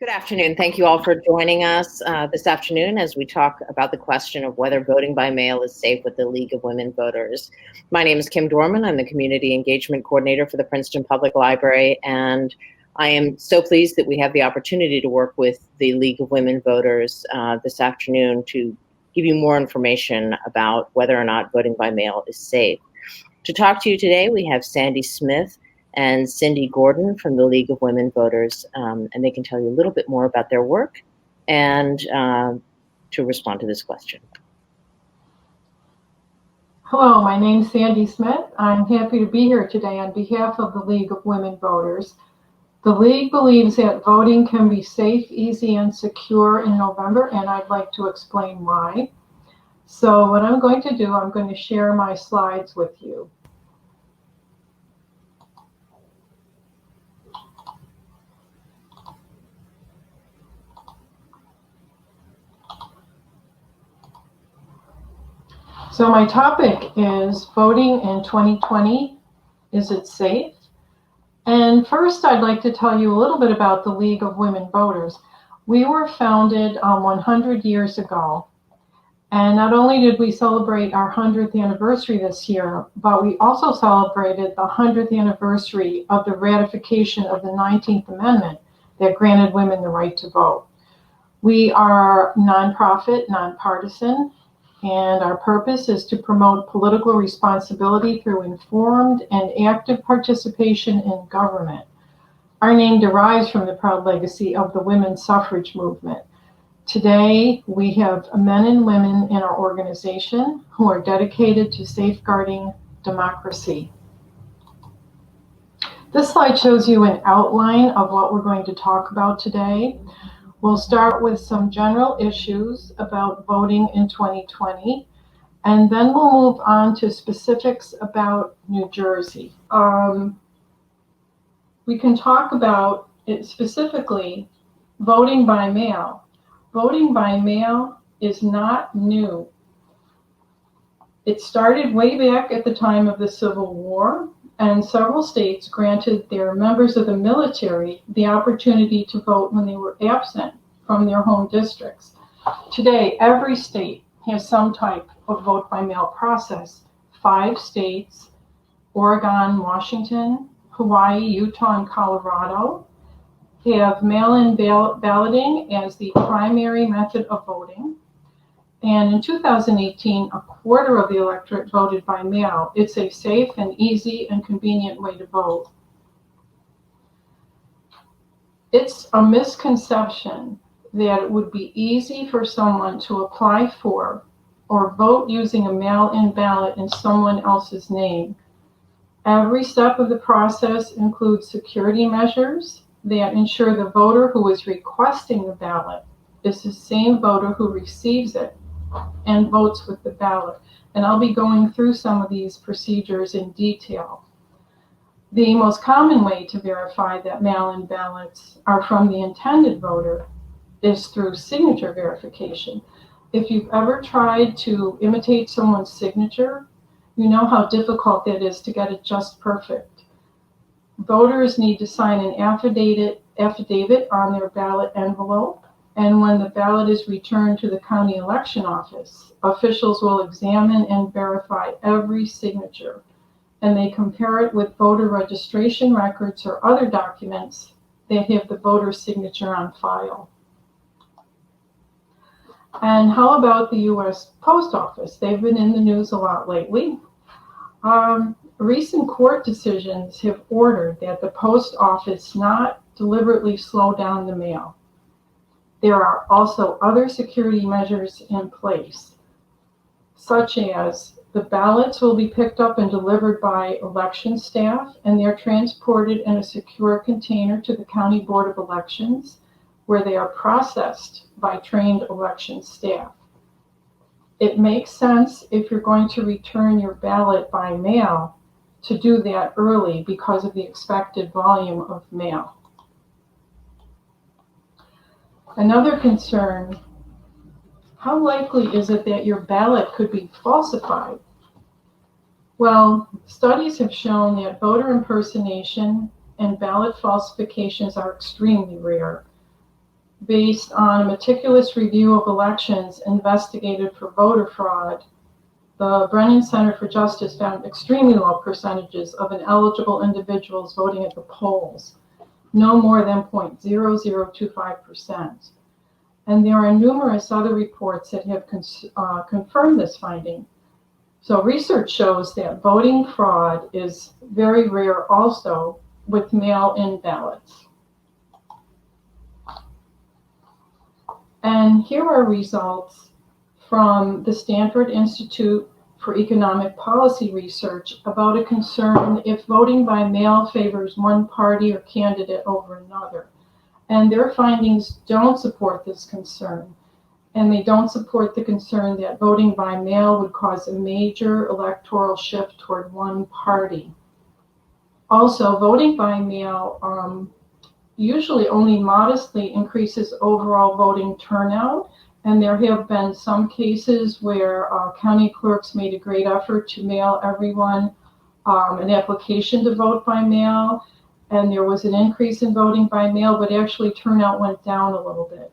Good afternoon. Thank you all for joining us this afternoon as we talk about the question of whether voting by mail is safe with the League of Women Voters. My name is Kim Dorman. I'm the Community Engagement Coordinator for the Princeton Public Library, and I am so pleased that we have the opportunity to work with the League of Women Voters this afternoon to give you more information about whether or not voting by mail is safe. To talk to you today, we have Sandy Smith and Cindy Gordon from the League of Women Voters, and they can tell you a little bit more about their work and to respond to this question. Hello, my name is Sandy Smith. I'm happy to be here today on behalf of the League of Women Voters. The League believes that voting can be safe, easy, and secure in November, and I'd like to explain why. So what I'm going to do, I'm going to share my slides with you. So my topic is voting in 2020, is it safe? And first I'd like to tell you a little bit about the League of Women Voters. We were founded 100 years ago. And not only did we celebrate our 100th anniversary this year, but we also celebrated the 100th anniversary of the ratification of the 19th Amendment that granted women the right to vote. We are nonprofit, nonpartisan, and our purpose is to promote political responsibility through informed and active participation in government. Our name derives from the proud legacy of the women's suffrage movement. Today, we have men and women in our organization who are dedicated to safeguarding democracy. This slide shows you an outline of what we're going to talk about today. We'll start with some general issues about voting in 2020, and then we'll move on to specifics about New Jersey. We can talk about it specifically, voting by mail. Voting by mail is not new. It started way back at the time of the Civil War, and several states granted their members of the military the opportunity to vote when they were absent from their home districts. Today, every state has some type of vote by mail process. 5 states, Oregon, Washington, Hawaii, Utah, and Colorado, have mail-in balloting as the primary method of voting. And in 2018, a quarter of the electorate voted by mail. It's a safe and easy and convenient way to vote. It's a misconception that it would be easy for someone to apply for or vote using a mail-in ballot in someone else's name. Every step of the process includes security measures that ensure the voter who is requesting the ballot is the same voter who receives it and votes with the ballot. And I'll be going through some of these procedures in detail. The most common way to verify that mail-in ballots are from the intended voter is through signature verification. If you've ever tried to imitate someone's signature, you know how difficult it is to get it just perfect. Voters need to sign an affidavit on their ballot envelope, and when the ballot is returned to the county election office, officials will examine and verify every signature, and they compare it with voter registration records or other documents that have the voter's signature on file. And how about the U.S. Post Office? They've been in the news a lot lately. Recent court decisions have ordered that the post office not deliberately slow down the mail. There are also other security measures in place, such as the ballots will be picked up and delivered by election staff, and they're transported in a secure container to the County Board of Elections, where they are processed by trained election staff. It makes sense if you're going to return your ballot by mail to do that early because of the expected volume of mail. Another concern, how likely is it that your ballot could be falsified? Well, studies have shown that voter impersonation and ballot falsifications are extremely rare. based on a meticulous review of elections investigated for voter fraud, the Brennan Center for Justice found extremely low percentages of ineligible individuals voting at the polls, no more than 0.0025%. And there are numerous other reports that have confirmed this finding. So research shows that voting fraud is very rare also with mail-in ballots. And here are results from the Stanford Institute for Economic Policy Research about a concern if voting by mail favors one party or candidate over another. And their findings don't support this concern. And they don't support the concern that voting by mail would cause a major electoral shift toward one party. Also, voting by mail usually only modestly increases overall voting turnout, and there have been some cases where county clerks made a great effort to mail everyone an application to vote by mail, and there was an increase in voting by mail, but actually turnout went down a little bit.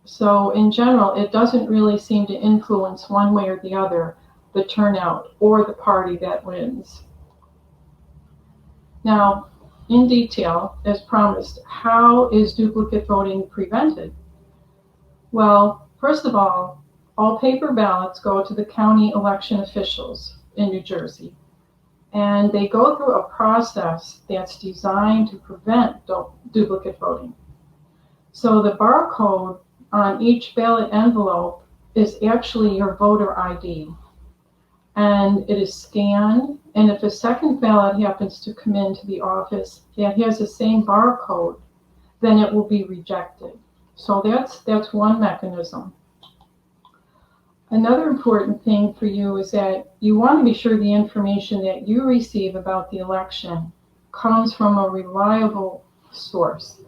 So in general, it doesn't really seem to influence one way or the other the turnout or the party that wins. Now, in detail, as promised, how is duplicate voting prevented? Well, first of all paper ballots go to the county election officials in New Jersey, and they go through a process that's designed to prevent duplicate voting. So the barcode on each ballot envelope is actually your voter ID, and it is scanned, and if a second ballot happens to come into the office that has the same barcode, then it will be rejected. So that's one mechanism. Another important thing for you is that you want to be sure the information that you receive about the election comes from a reliable source.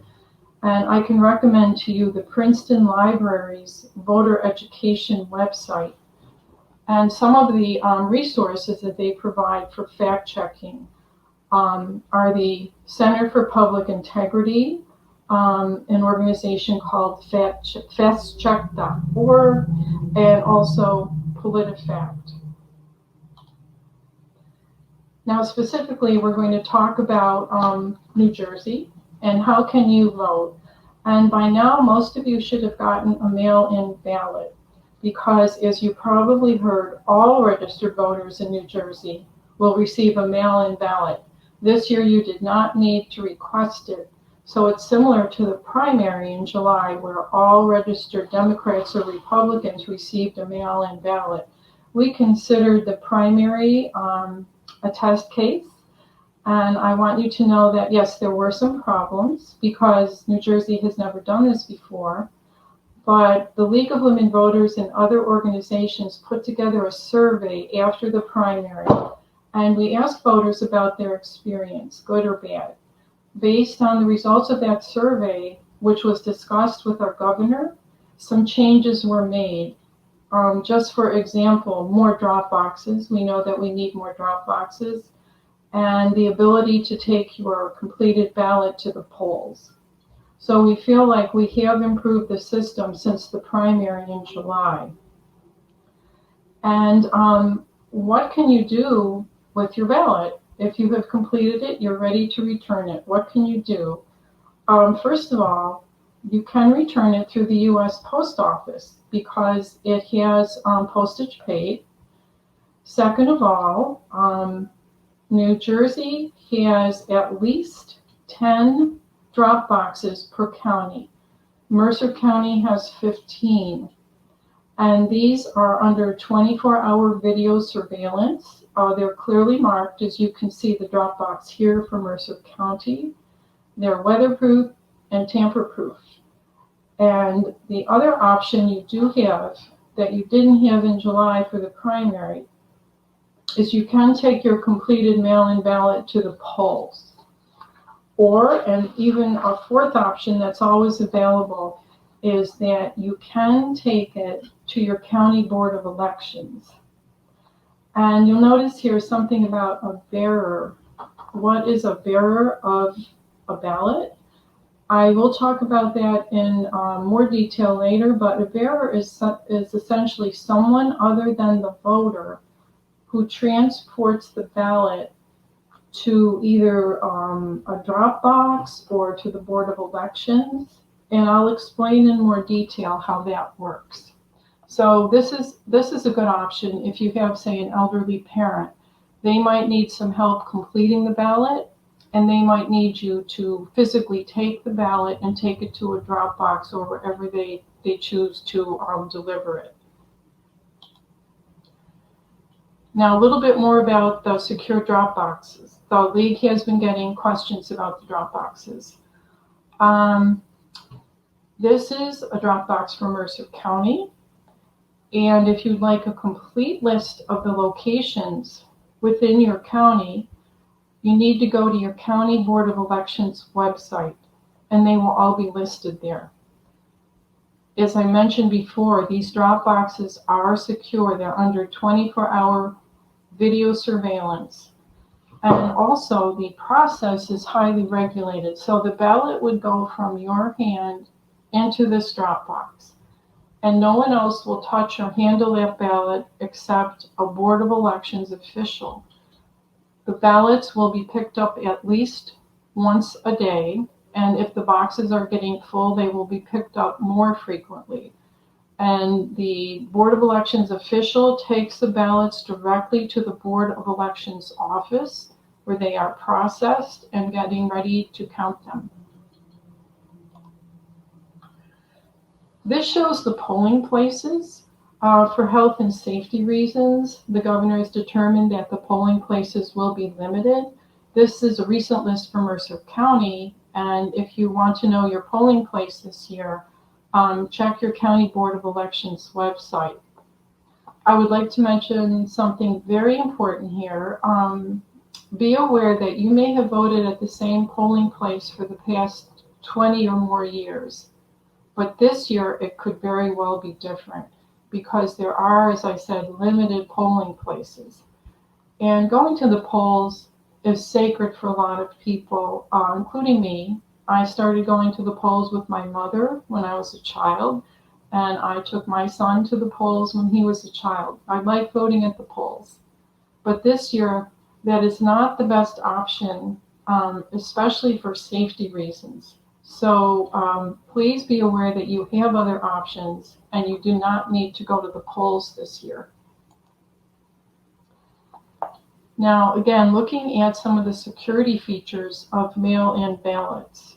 And I can recommend to you the Princeton Library's voter education website. And some of the resources that they provide for fact-checking are the Center for Public Integrity, an organization called fastcheck.org, and also PolitiFact. Now specifically, we're going to talk about New Jersey and how can you vote. And by now, most of you should have gotten a mail-in ballot, because as you probably heard, all registered voters in New Jersey will receive a mail-in ballot. This year you did not need to request it. So it's similar to the primary in July, where all registered Democrats or Republicans received a mail-in ballot. We considered the primary a test case. And I want you to know that, yes, there were some problems because New Jersey has never done this before. But the League of Women Voters and other organizations put together a survey after the primary, and we asked voters about their experience, good or bad. Based on the results of that survey, which was discussed with our governor, some changes were made. Just for example, more drop boxes. We know that we need more drop boxes, and the ability to take your completed ballot to the polls. So we feel like we have improved the system since the primary in July. And what can you do with your ballot? If you have completed it, you're ready to return it. What can you do? First of all, you can return it through the U.S. Post Office because it has postage paid. Second of all, New Jersey has at least 10 drop boxes per county. Mercer County has 15. And these are under 24-hour video surveillance. They're clearly marked, as you can see the drop box here for Mercer County. They're weatherproof and tamper-proof. And the other option you do have that you didn't have in July for the primary is you can take your completed mail-in ballot to the polls. Or, and even a fourth option that's always available, is that you can take it to your county board of elections. And you'll notice here something about a bearer. What is a bearer of a ballot? I will talk about that in more detail later, but a bearer is essentially someone other than the voter who transports the ballot to either a drop box or to the Board of Elections, and I'll explain in more detail how that works. So this is a good option if you have, say, an elderly parent. They might need some help completing the ballot, and they might need you to physically take the ballot and take it to a drop box or wherever they choose to deliver it. Now, a little bit more about the secure drop boxes. The league has been getting questions about the drop boxes. This is a drop box for Mercer County. And if you'd like a complete list of the locations within your county, you need to go to your County Board of Elections website, and they will all be listed there. As I mentioned before, these drop boxes are secure. They're under 24-hour video surveillance. And also, the process is highly regulated. So the ballot would go from your hand into this drop box, and no one else will touch or handle that ballot except a Board of Elections official. The ballots will be picked up at least once a day, and if the boxes are getting full, they will be picked up more frequently. And the Board of Elections official takes the ballots directly to the Board of Elections office, where they are processed and getting ready to count them. This shows the polling places. For health and safety reasons, the governor has determined that the polling places will be limited. This is a recent list for Mercer County, and if you want to know your polling place this year, check your County Board of Elections website. I would like to mention something very important here. Be aware that you may have voted at the same polling place for the past 20 or more years, but this year it could very well be different, because there are, as I said, limited polling places. And going to the polls is sacred for a lot of people, including me. I started going to the polls with my mother when I was a child, and I took my son to the polls when he was a child. I like voting at the polls. But this year, that is not the best option, especially for safety reasons. So please be aware that you have other options and you do not need to go to the polls this year. Now, again, looking at some of the security features of mail-in ballots.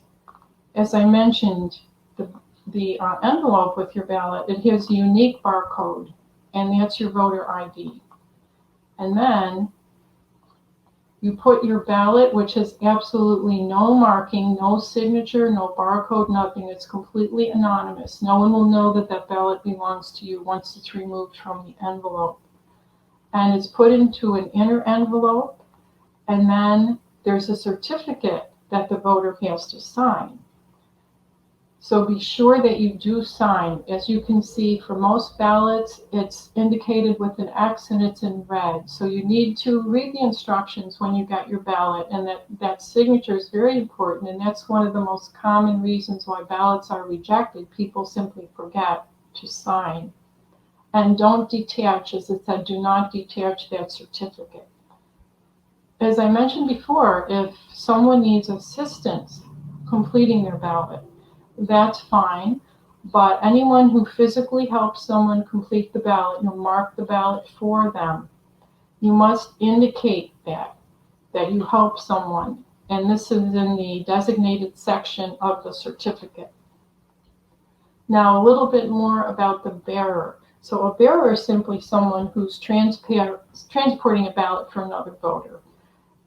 As I mentioned, the envelope with your ballot, it has a unique barcode, and that's your voter ID. And then you put your ballot, which has absolutely no marking, no signature, no barcode, nothing. It's completely anonymous. No one will know that that ballot belongs to you once it's removed from the envelope. And it's put into an inner envelope, and then there's a certificate that the voter has to sign. So be sure that you do sign. As you can see, for most ballots, it's indicated with an X and it's in red. So you need to read the instructions when you get your ballot, and that signature is very important, and that's one of the most common reasons why ballots are rejected. People simply forget to sign. And don't detach, as it said, do not detach that certificate. As I mentioned before, if someone needs assistance completing their ballot, that's fine, but anyone who physically helps someone complete the ballot, you'll mark the ballot for them. You must indicate that you help someone, and this is in the designated section of the certificate. Now, a little bit more about the bearer. So a bearer is simply someone who's transporting a ballot for another voter.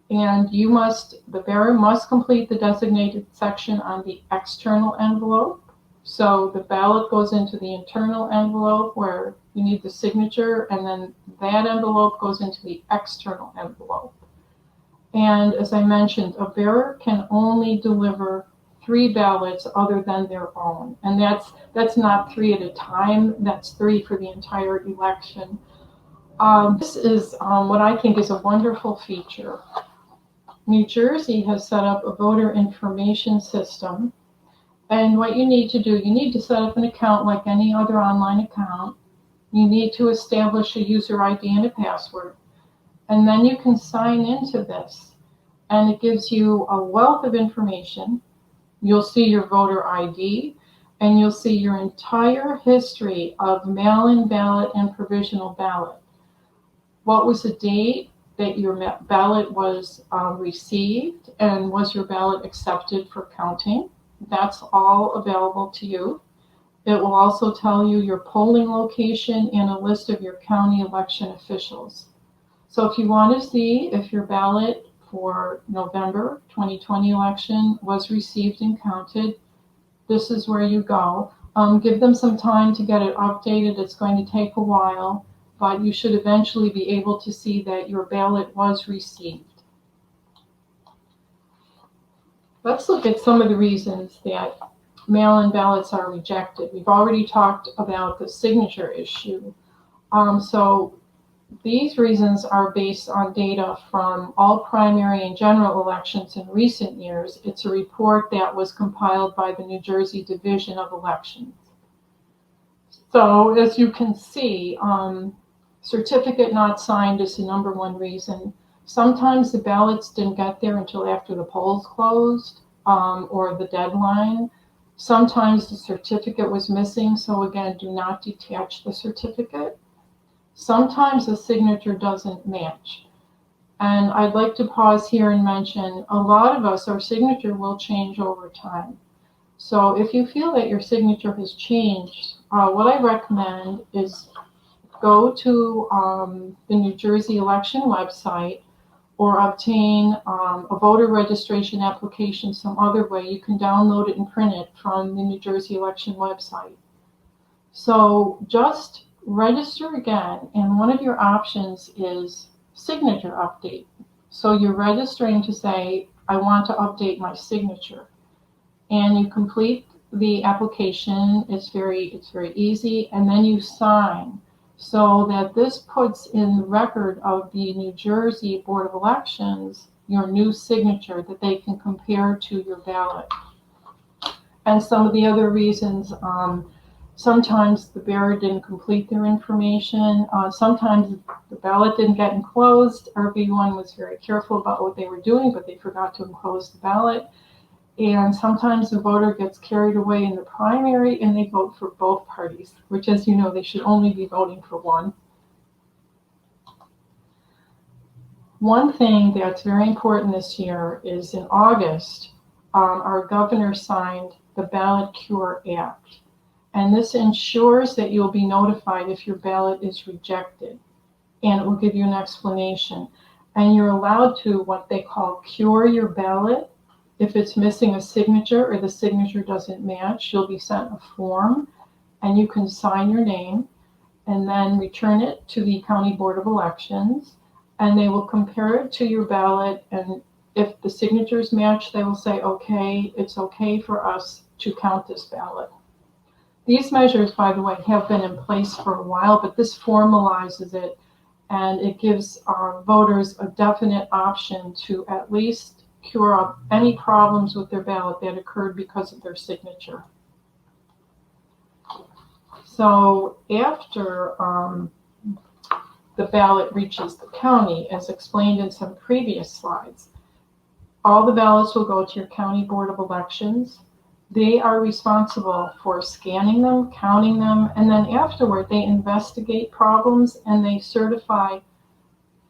And the bearer must complete the designated section on the external envelope. So the ballot goes into the internal envelope where you need the signature, and then that envelope goes into the external envelope. And as I mentioned, a bearer can only deliver 3 ballots other than their own. And that's not 3 at a time, that's 3 for the entire election. This is what I think is a wonderful feature. New Jersey has set up a voter information system, And what you need to do, you need to set up an account like any other online account. You need to establish a user ID and a password. And then you can sign into this. And it gives you a wealth of information. You'll see your voter ID, and you'll see your entire history of mail-in ballot and provisional ballot. What was the date that your ballot was received, and was your ballot accepted for counting? That's all available to you. It will also tell you your polling location and a list of your county election officials. So if you want to see if your ballot for November 2020 election was received and counted, this is where you go. Give them some time to get it updated. It's going to take a while, but you should eventually be able to see that your ballot was received. Let's look at some of the reasons that mail-in ballots are rejected. We've already talked about the signature issue. So these reasons are based on data from all primary and general elections in recent years. It's a report that was compiled by the New Jersey Division of Elections. So as you can see, certificate not signed is the number one reason. Sometimes the ballots didn't get there until after the polls closed or the deadline. Sometimes the certificate was missing, so again, do not detach the certificate. Sometimes the signature doesn't match. And I'd like to pause here and mention, a lot of us, our signature will change over time. So if you feel that your signature has changed, what I recommend is go to the New Jersey election website or obtain a voter registration application some other way. You can download it and print it from the New Jersey election website. So just register again, and one of your options is signature update. So you're registering to say, I want to update my signature. And you complete the application. It's very easy, and then you sign, so that this puts in the record of the New Jersey Board of Elections your new signature that they can compare to your ballot. And some of the other reasons, sometimes the bearer didn't complete their information. Sometimes the ballot didn't get enclosed. Everyone was very careful about what they were doing, but they forgot to enclose the ballot. And sometimes the voter gets carried away in the primary and they vote for both parties, which, as you know, they should only be voting for one. One thing that's very important this year is in August, our governor signed the Ballot Cure Act. And this ensures that you'll be notified if your ballot is rejected. And it will give you an explanation. And you're allowed to what they call cure your ballot. If it's missing a signature or the signature doesn't match, you'll be sent a form and you can sign your name and then return it to the County Board of Elections, and they will compare it to your ballot, and if the signatures match, they will say, okay, it's okay for us to count this ballot. These measures, by the way, have been in place for a while, but this formalizes it, and it gives voters a definite option to at least cure up any problems with their ballot that occurred because of their signature. So after the ballot reaches the county, as explained in some previous slides, all the ballots will go to your County Board of Elections. They are responsible for scanning them, counting them, and then afterward they investigate problems and they certify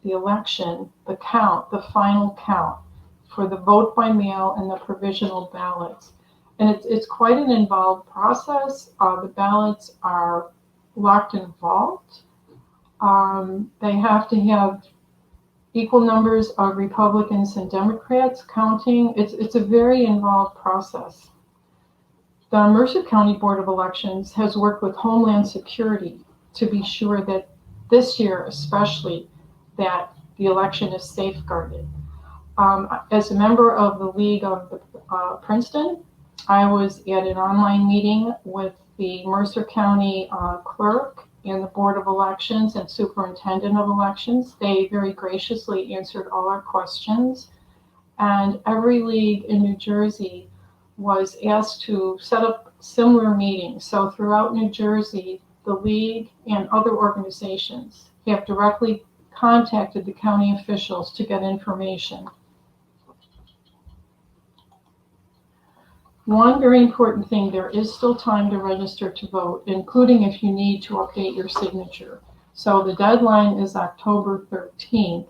the election, the count, the final count for the vote by mail and the provisional ballots. And it's quite an involved process. The ballots are locked in a vault. They have to have equal numbers of Republicans and Democrats counting. It's a very involved process. The Mercer County Board of Elections has worked with Homeland Security to be sure that this year especially that the election is safeguarded. As a member of the League of Princeton, I was at an online meeting with the Mercer County clerk and the Board of Elections and Superintendent of Elections. They very graciously answered all our questions. And every league in New Jersey was asked to set up similar meetings. So throughout New Jersey, the league and other organizations have directly contacted the county officials to get information. One very important thing, there is still time to register to vote, including if you need to update your signature. So the deadline is October 13th.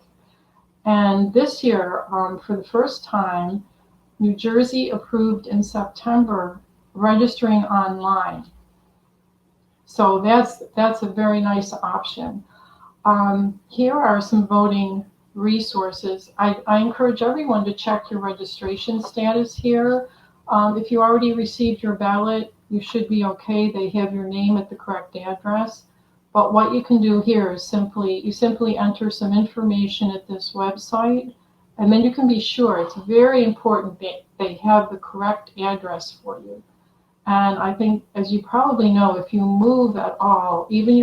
And this year, for the first time, New Jersey approved in September registering online. So that's a very nice option. Here are some voting resources. I encourage everyone to check your registration status here. If you already received your ballot, you should be okay. They have your name at the correct address. But what you can do here is simply enter some information at this website, and then you can be sure. It's very important that they have the correct address for you. And I think, as you probably know, if you move at all, even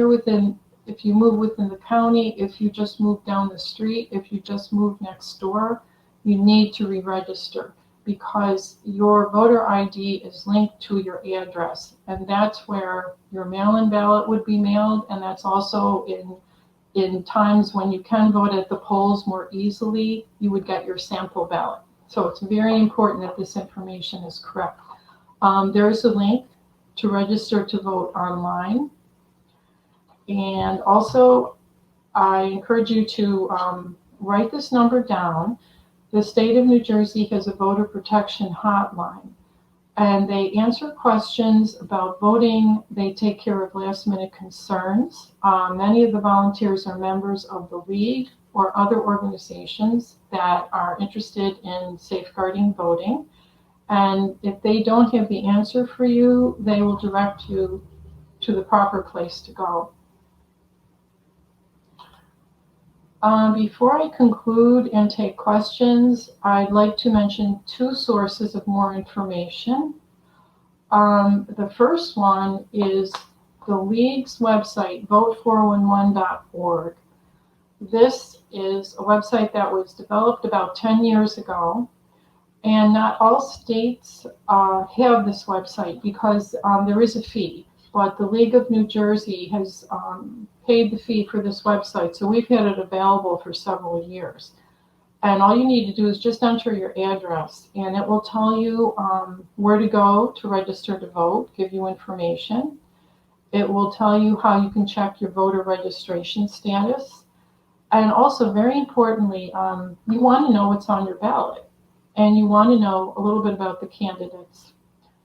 if you move within the county, if you just move down the street, if you just move next door, you need to re-register, because your voter ID is linked to your address, and that's where your mail-in ballot would be mailed, and that's also in times when you can vote at the polls more easily, you would get your sample ballot. So it's very important that this information is correct. There is a link to register to vote online, and also I encourage you to write this number down. The state of New Jersey has a voter protection hotline, and they answer questions about voting. They take care of last-minute concerns. Many of the volunteers are members of the league or other organizations that are interested in safeguarding voting. And if they don't have the answer for you, they will direct you to the proper place to go. Before I conclude and take questions, I'd like to mention two sources of more information. The first one is the League's website, vote411.org. This is a website that was developed about 10 years ago, and not all states have this website because there is a fee. But the League of New Jersey has paid the fee for this website, so we've had it available for several years. And all you need to do is just enter your address, and it will tell you where to go to register to vote, give you information. It will tell you how you can check your voter registration status. And also, very importantly, you want to know what's on your ballot, and you want to know a little bit about the candidates.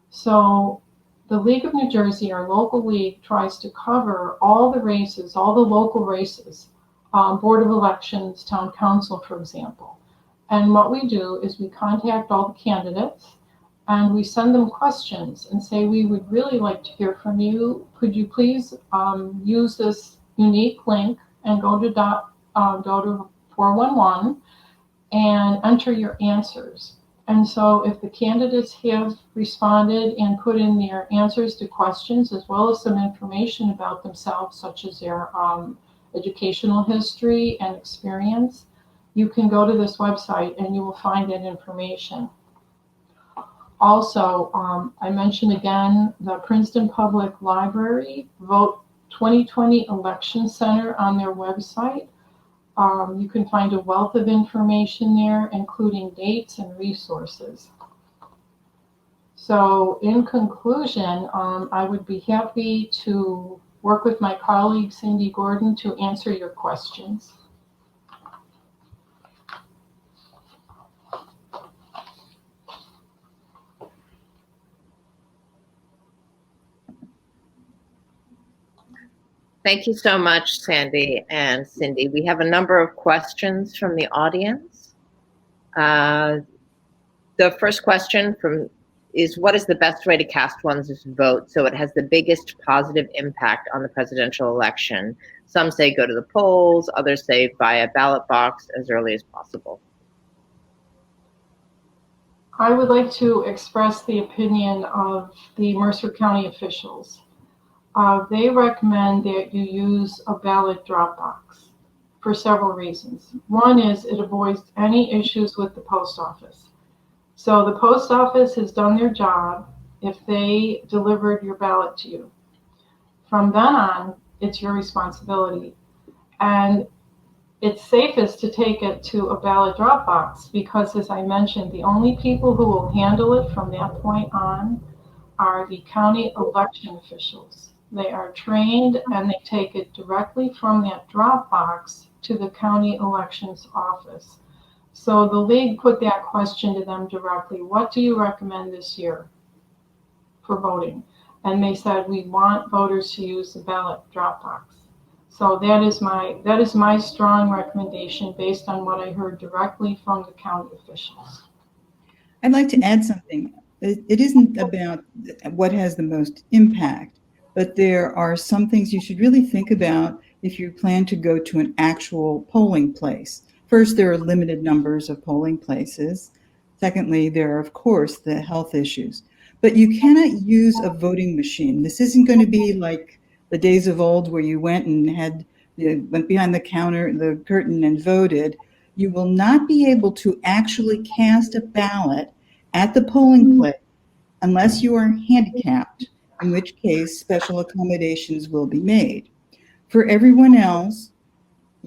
So the League of New Jersey, our local league, tries to cover all the races, all the local races, Board of Elections, Town Council, for example. And what we do is we contact all the candidates, and we send them questions and say, we would really like to hear from you. Could you please use this unique link and go to 411 and enter your answers. And so if the candidates have responded and put in their answers to questions, as well as some information about themselves, such as their educational history and experience, you can go to this website and you will find that information. Also, I mentioned again the Princeton Pubic Library Vote 2020 Election Center on their website. You can find a wealth of information there, including dates and resources. So in conclusion, I would be happy to work with my colleague Cindy Gordon to answer your questions. Thank you so much, Sandy and Cindy. We have a number of questions from the audience. The first question is, what is the best way to cast one's vote so it has the biggest positive impact on the presidential election? Some say go to the polls, others say buy a ballot box as early as possible. I would like to express the opinion of the Mercer County officials. They recommend that you use a ballot drop box for several reasons. One is it avoids any issues with the post office. So the post office has done their job if they delivered your ballot to you. From then on, it's your responsibility. And it's safest to take it to a ballot drop box because, as I mentioned, the only people who will handle it from that point on are the county election officials. They are trained and they take it directly from that drop box to the county elections office. So the league put that question to them directly. What do you recommend this year for voting? And they said, we want voters to use the ballot drop box. So that is my strong recommendation based on what I heard directly from the county officials. I'd like to add something. It isn't about what has the most impact, but there are some things you should really think about if you plan to go to an actual polling place. First, there are limited numbers of polling places. Secondly, there are, of course, the health issues. But you cannot use a voting machine. This isn't going to be like the days of old where you went and went behind the curtain and voted. You will not be able to actually cast a ballot at the polling place unless you are handicapped, in which case special accommodations will be made. For everyone else,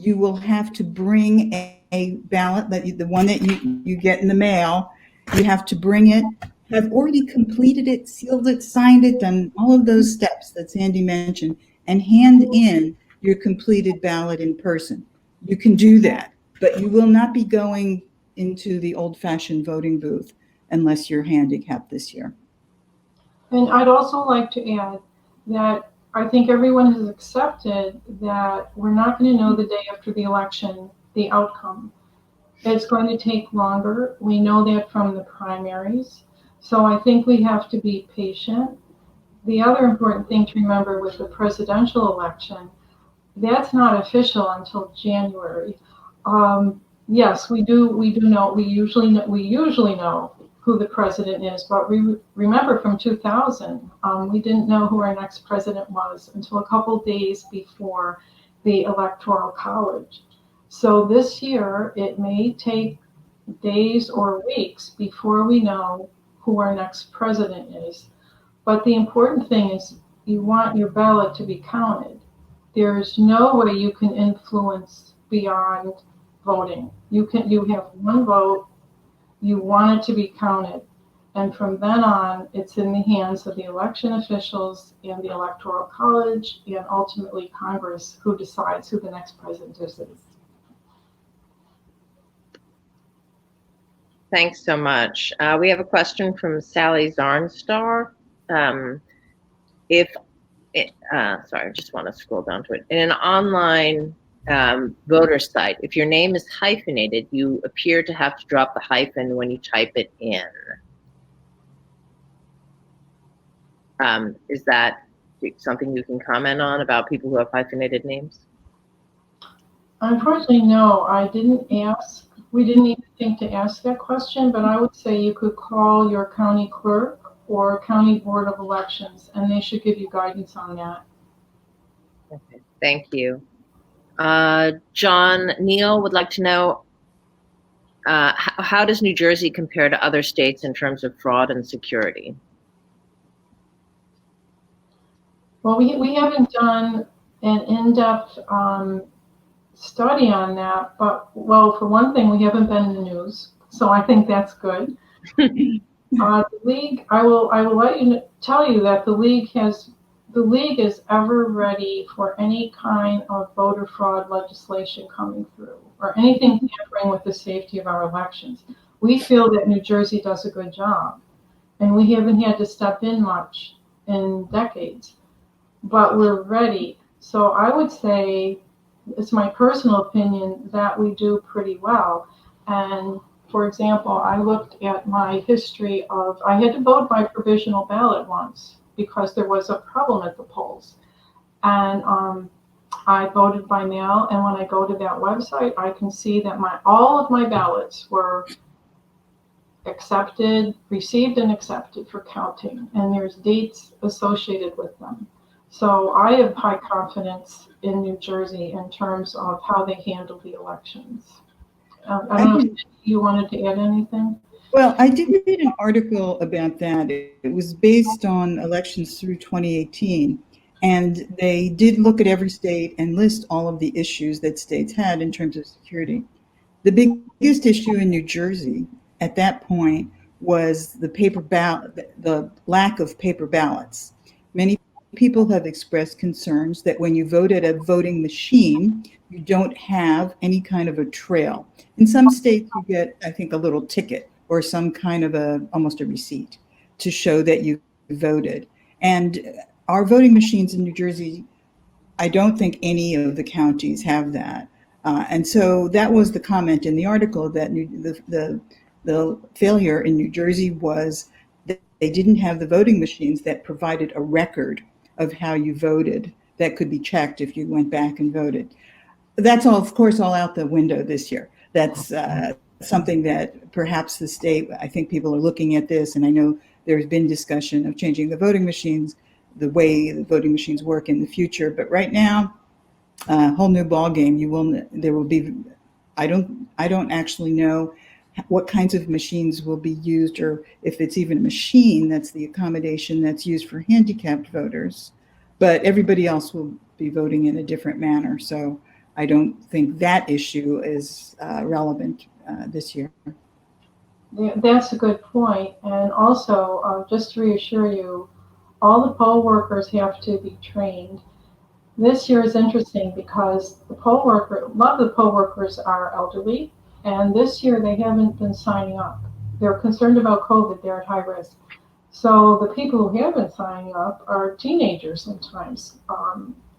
you will have to bring a ballot, the one that you get in the mail. You have to bring it, have already completed it, sealed it, signed it, done all of those steps that Sandy mentioned, and hand in your completed ballot in person. You can do that, but you will not be going into the old-fashioned voting booth unless you're handicapped this year. And I'd also like to add that I think everyone has accepted that we're not going to know the day after the election the outcome. It's going to take longer. We know that from the primaries. So I think we have to be patient. The other important thing to remember with the presidential election, that's not official until January. Yes, we do know. We usually know who the president is, but we remember from 2000, we didn't know who our next president was until a couple days before the Electoral College. So this year, it may take days or weeks before we know who our next president is. But the important thing is you want your ballot to be counted. There's no way you can influence beyond voting. You have one vote, you want it to be counted. And from then on, it's in the hands of the election officials and the Electoral College and ultimately Congress who decides who the next president is. Thanks so much. We have a question from Sally Zarnstar. Sorry, I just want to scroll down to it. In an online voter site, if your name is hyphenated, you appear to have to drop the hyphen when you type it in. Is that something you can comment on about people who have hyphenated names? Unfortunately, no, I didn't ask. We didn't even think to ask that question, but I would say you could call your county clerk or county board of elections, and they should give you guidance on that. Okay, thank you. John Neal would like to know, how does New Jersey compare to other states in terms of fraud and security? Well, we haven't done an in-depth study on that, but, well, for one thing, we haven't been in the news, so I think that's good. The league, I will tell you that the league is ever ready for any kind of voter fraud legislation coming through or anything tampering with the safety of our elections. We feel that New Jersey does a good job, and we haven't had to step in much in decades, but we're ready. So I would say, it's my personal opinion, that we do pretty well. And for example, I looked at my history of, I had to vote by provisional ballot once because there was a problem at the polls. And I voted by mail, and when I go to that website, I can see that all of my ballots were accepted, received and accepted for counting, and there's dates associated with them. So I have high confidence in New Jersey in terms of how they handle the elections. I don't know if you wanted to add anything. Well, I did read an article about that. It was based on elections through 2018, and they did look at every state and list all of the issues that states had in terms of security. The biggest issue in New Jersey at that point was the paper ballot, the lack of paper ballots. Many people have expressed concerns that when you vote at a voting machine, you don't have any kind of a trail. In some states, you get, I think, a little ticket or some kind of almost a receipt to show that you voted. And our voting machines in New Jersey, I don't think any of the counties have that. And so that was the comment in the article, that the failure in New Jersey was that they didn't have the voting machines that provided a record of how you voted that could be checked if you went back and voted. That's all, of course, all out the window this year. That's something that perhaps the state, I think people are looking at this, and I know there's been discussion of changing the voting machines, the way the voting machines work in the future. But right now, a whole new ball game. There will be, I don't actually know what kinds of machines will be used, or if it's even a machine that's the accommodation that's used for handicapped voters. But everybody else will be voting in a different manner. So I don't think that issue is relevant this year. That's a good point. And also, just to reassure you, all the poll workers have to be trained. This year is interesting because a lot of the poll workers are elderly, and this year they haven't been signing up. They're concerned about COVID, they're at high risk. So the people who have been signing up are teenagers sometimes,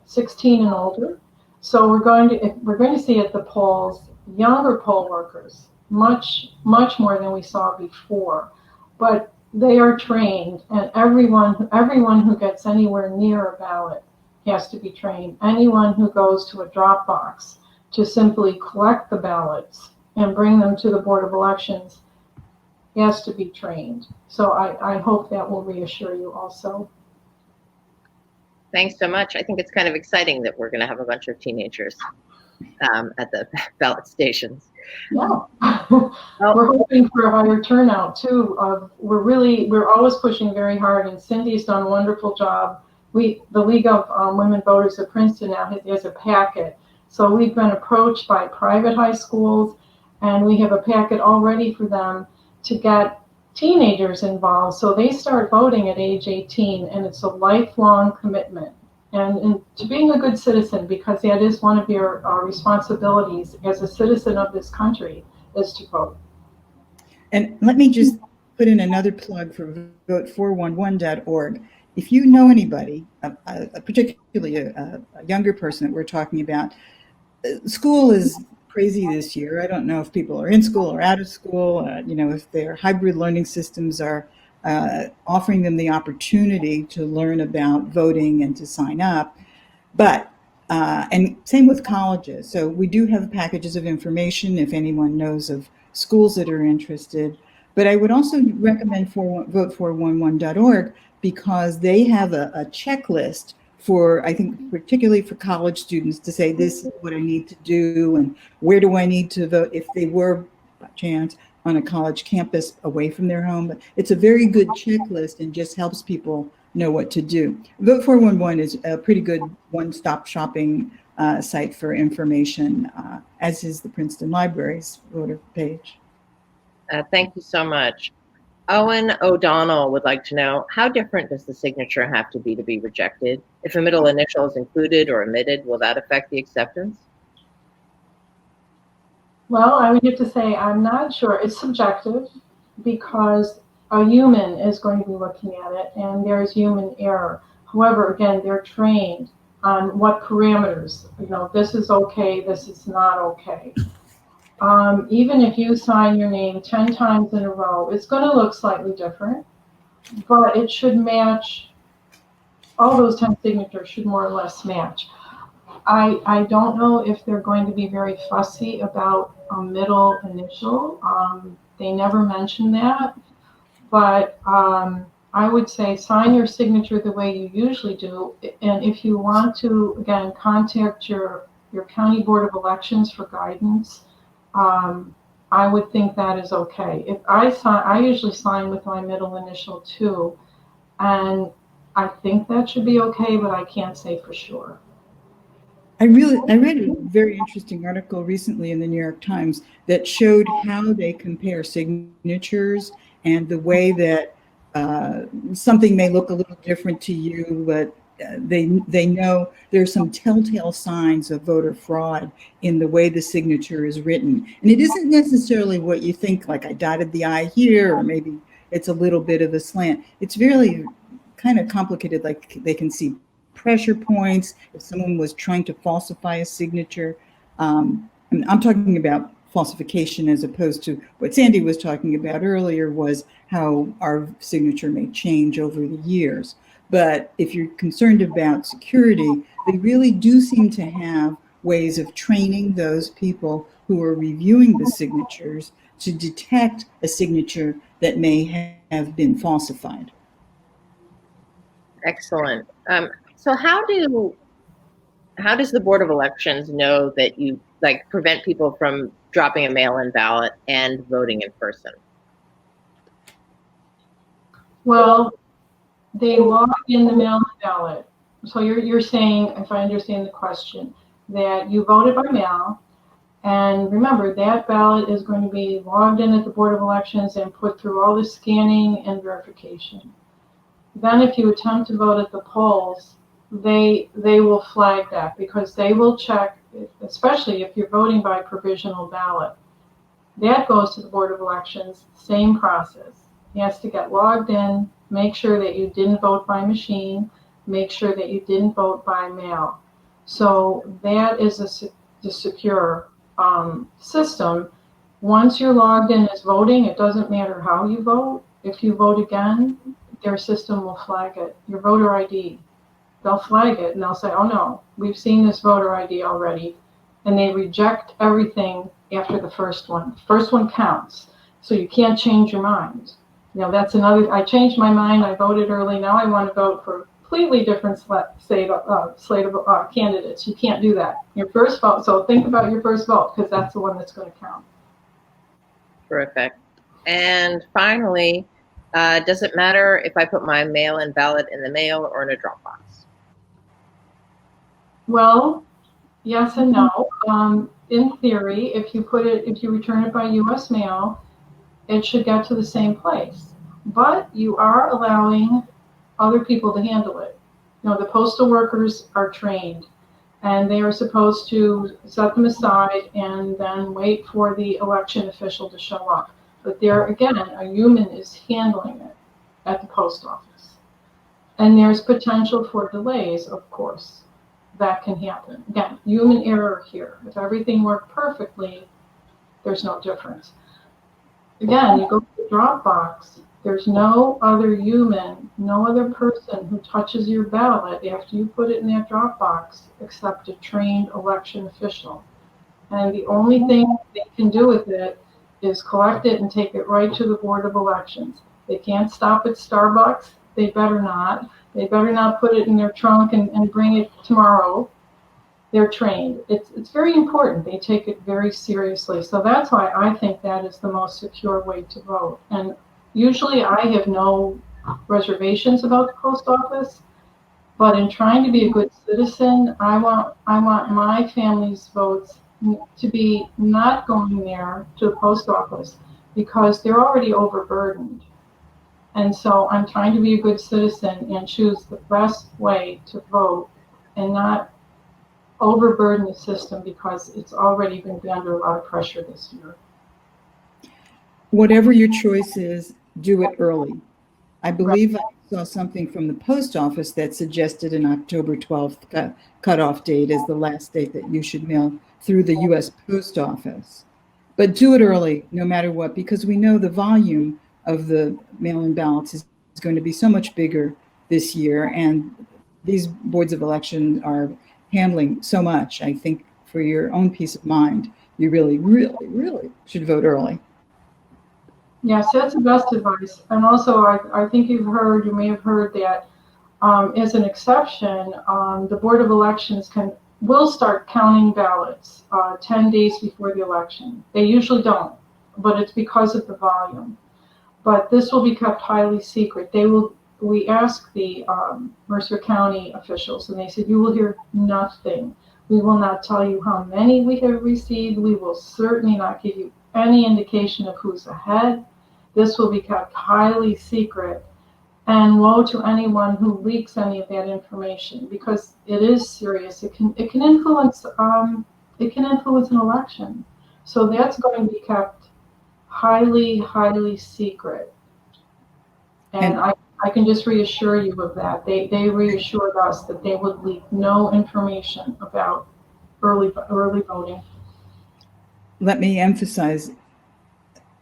16 and older. So we're going to see at the polls younger poll workers, much more than we saw before. But they are trained, and everyone who gets anywhere near a ballot has to be trained. Anyone who goes to a drop box to simply collect the ballots and bring them to the Board of Elections has to be trained. So I hope that will reassure you also. Thanks so much. I think it's kind of exciting that we're going to have a bunch of teenagers at the ballot stations. Yeah, we're hoping for a higher turnout too. We're always pushing very hard, and Cindy's done a wonderful job. The League of Women Voters at Princeton now has a packet. So we've been approached by private high schools, and we have a packet all ready for them to get teenagers involved. So they start voting at age 18, and it's a lifelong commitment. And to being a good citizen, because that is one of your responsibilities as a citizen of this country, is to vote. And let me just put in another plug for vote411.org. If you know anybody, particularly a younger person that we're talking about, school is crazy this year. I don't know if people are in school or out of school, if their hybrid learning systems are offering them the opportunity to learn about voting and to sign up. But, and same with colleges. So we do have packages of information if anyone knows of schools that are interested. But I would also recommend vote411.org, because they have a checklist for, I think, particularly for college students, to say, this is what I need to do and where do I need to vote if they were, by chance, on a college campus away from their home. But it's a very good checklist and just helps people know what to do. Vote 411 is a pretty good one-stop shopping site for information, as is the Princeton Library's voter page. Thank you so much. Owen O'Donnell would like to know, how different does the signature have to be rejected? If a middle initial is included or omitted, will that affect the acceptance? Well, I would have to say I'm not sure. It's subjective because a human is going to be looking at it, and there's human error. However, again, they're trained on what parameters, this is okay, this is not okay. Even if you sign your name 10 times in a row, it's going to look slightly different, but it should match. All those 10 signatures should more or less match. I don't know if they're going to be very fussy about a middle initial. They never mention that, but I would say sign your signature the way you usually do. And if you want to, again, contact your county board of elections for guidance. I would think that is okay. If I sign, I usually sign with my middle initial too, and I think that should be okay, but I can't say for sure. I read a very interesting article recently in the New York Times that showed how they compare signatures and the way that something may look a little different to you, but they know there's some telltale signs of voter fraud in the way the signature is written. And it isn't necessarily what you think, like I dotted the I here, or maybe it's a little bit of a slant. It's really kind of complicated, like they can see pressure points, if someone was trying to falsify a signature. And I'm talking about falsification as opposed to what Sandy was talking about earlier, was how our signature may change over the years. But if you're concerned about security, they really do seem to have ways of training those people who are reviewing the signatures to detect a signature that may have been falsified. Excellent. So how does the Board of Elections know that you prevent people from dropping a mail-in ballot and voting in person? Well, they log in the mail-in ballot. So you're saying, if I understand the question, that you voted by mail, and remember that ballot is going to be logged in at the Board of Elections and put through all the scanning and verification. Then if you attempt to vote at the polls, they will flag that, because they will check, especially if you're voting by provisional ballot. That goes to the Board of Elections, same process. It has to get logged in, make sure that you didn't vote by machine, make sure that you didn't vote by mail. So that is a secure system. Once you're logged in as voting, it doesn't matter how you vote. If you vote again, their system will flag it, your voter ID. They'll flag it and they'll say, oh no, we've seen this voter ID already. And they reject everything after the first one. The first one counts, so you can't change your mind. You know, that's another, I changed my mind, I voted early, now I want to vote for a completely different slate of candidates. You can't do that. Your first vote, so think about your first vote, because that's the one that's going to count. Terrific. And finally, does it matter if I put my mail-in ballot in the mail or in a drop box? Well, yes and no. In theory, if you return it by U.S. mail, it should get to the same place. But you are allowing other people to handle it. You know, the postal workers are trained, and they are supposed to set them aside and then wait for the election official to show up. But there again, a human is handling it at the post office. And there's potential for delays, of course. That can happen. Again, human error here. If everything worked perfectly, there's no difference. Again, you go to the drop box, there's no other human, no other person who touches your ballot after you put it in that drop box except a trained election official. And the only thing they can do with it is collect it and take it right to the Board of Elections. They can't stop at Starbucks. They better not. They better not put it in their trunk and bring it tomorrow. They're trained. It's very important. They take it very seriously. So that's why I think that is the most secure way to vote. And usually I have no reservations about the post office, but in trying to be a good citizen, I want my family's votes to be not going there to the post office because they're already overburdened. And so I'm trying to be a good citizen and choose the best way to vote and not overburden the system because it's already been under a lot of pressure this year. Whatever your choice is, do it early. I believe I saw something from the post office that suggested an October 12th cutoff date as the last date that you should mail through the U.S. Post Office. But do it early, no matter what, because we know the volume of the mail-in ballots is going to be so much bigger this year, and these boards of election are handling so much. I think for your own peace of mind, you really, really, really should vote early. Yes, that's the best advice. And also, I think you may have heard that as an exception, the Board of Elections will start counting ballots 10 days before the election. They usually don't. but it's because of the volume. But this will be kept highly secret. We asked the Mercer County officials, and they said, you will hear nothing. We will not tell you how many we have received. We will certainly not give you any indication of who's ahead. This will be kept highly secret. And woe to anyone who leaks any of that information, because it is serious. It can influence an election. So that's going to be kept highly, highly secret. And I can just reassure you of that. They reassured us that they would leak no information about early voting. Let me emphasize,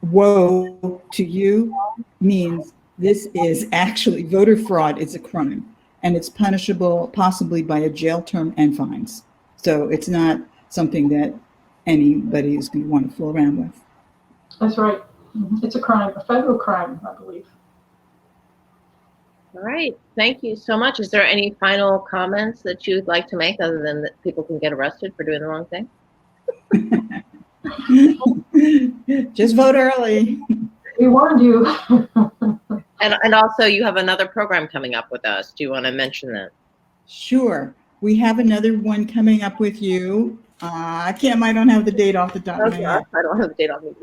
woe to you means this is actually, voter fraud is a crime, and it's punishable possibly by a jail term and fines. So it's not something that anybody is going to want to fool around with. That's right. It's a crime, a federal crime, I believe. All right. Thank you so much. Is there any final comments that you'd like to make other than that people can get arrested for doing the wrong thing? Just vote early. We warned you. And also you have another program coming up with us. Do you want to mention that? Sure. We have another one coming up with you. I don't have the date off the top of my head. I don't have the date on me.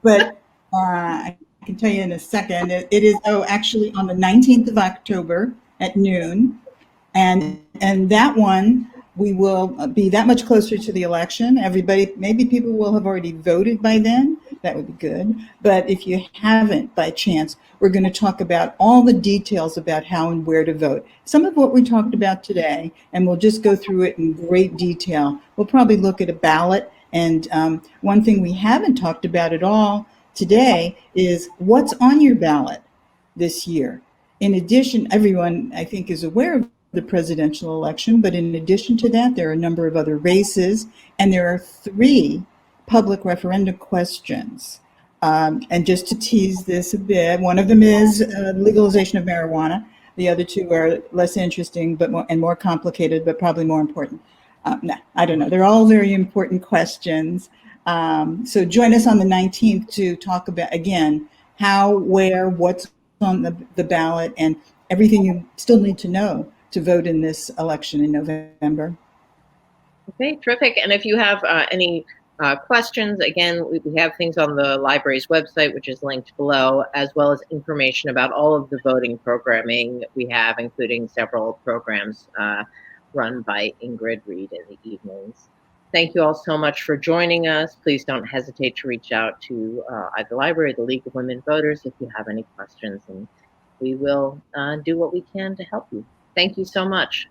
But I can tell you in a second. It is actually on the 19th of October at noon, and that one we will be that much closer to the election. Maybe people will have already voted by then. That would be good. But if you haven't, by chance, we're going to talk about all the details about how and where to vote. Some of what we talked about today, and we'll just go through it in great detail. We'll probably look at a ballot. And one thing we haven't talked about at all today is what's on your ballot this year. In addition, everyone, I think, is aware of the presidential election, but in addition to that, there are a number of other races, and there are 3 public referendum questions. And just to tease this a bit, one of them is legalization of marijuana. The other 2 are less interesting but more complicated, but probably more important. I don't know. They're all very important questions. So join us on the 19th to talk about, again, how, where, what's on the ballot, and everything you still need to know to vote in this election in November. Okay, terrific. And if you have any questions, again, we have things on the library's website, which is linked below, as well as information about all of the voting programming we have, including several programs run by Ingrid Reed in the evenings. Thank you all so much for joining us. Please don't hesitate to reach out to either the library or the League of Women Voters if you have any questions, and we will do what we can to help you. Thank you so much.